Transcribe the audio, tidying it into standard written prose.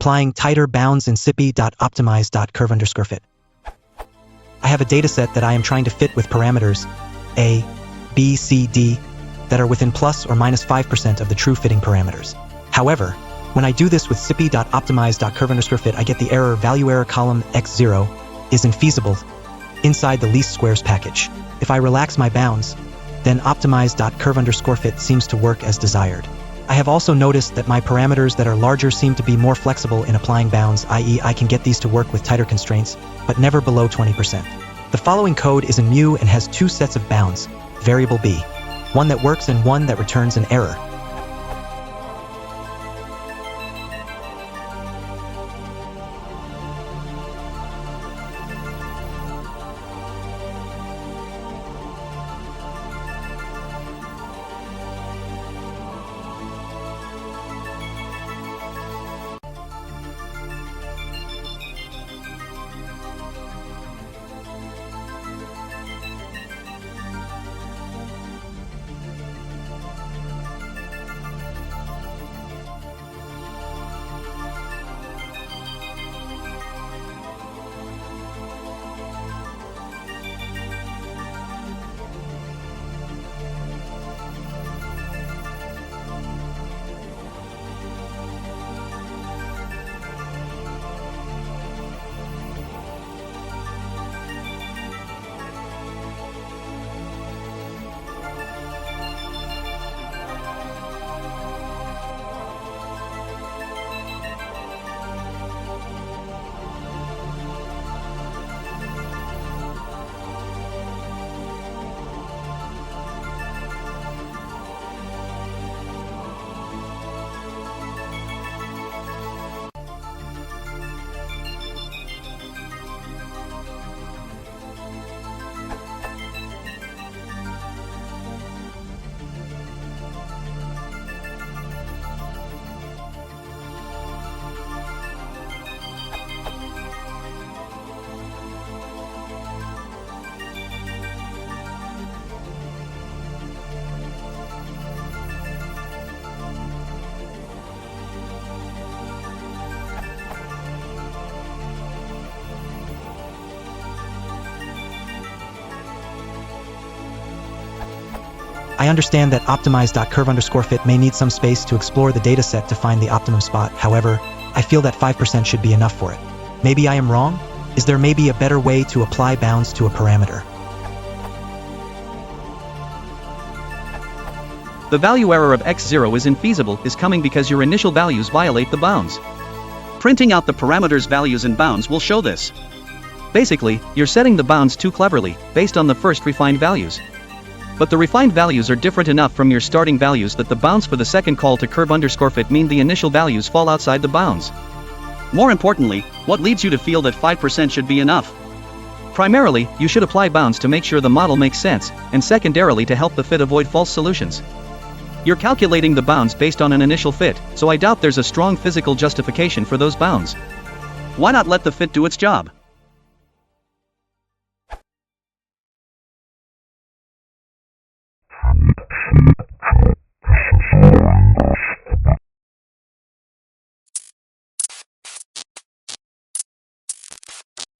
applying tighter bounds in scipy.optimize.curve_fit. I have a dataset that I am trying to fit with parameters A, B, C, D that are within plus or minus 5% of the true fitting parameters. However, when I do this with scipy.optimize.curve_fit, I get the error value error column x0 is infeasible inside the least squares package. If I relax my bounds, then optimize.curve_fit seems to work as desired. I have also noticed that my parameters that are larger seem to be more flexible in applying bounds, i.e. I can get these to work with tighter constraints, but never below 20%. The following code is in mu and has two sets of bounds, variable b, one that works and one that returns an error. I understand that optimize.curve_fit may need some space to explore the dataset to find the optimum spot. However, I feel that 5% should be enough for it. Maybe I am wrong? Is there maybe a better way to apply bounds to a parameter? The value error of x0 is infeasible is coming because your initial values violate the bounds. Printing out the parameters values and bounds will show this. Basically, you're setting the bounds too cleverly, based on the first refined values. But the refined values are different enough from your starting values that the bounds for the second call to curve_fit mean the initial values fall outside the bounds. More importantly, what leads you to feel that 5% should be enough? Primarily, you should apply bounds to make sure the model makes sense, and secondarily to help the fit avoid false solutions. You're calculating the bounds based on an initial fit, so I doubt there's a strong physical justification for those bounds. Why not let the fit do its job?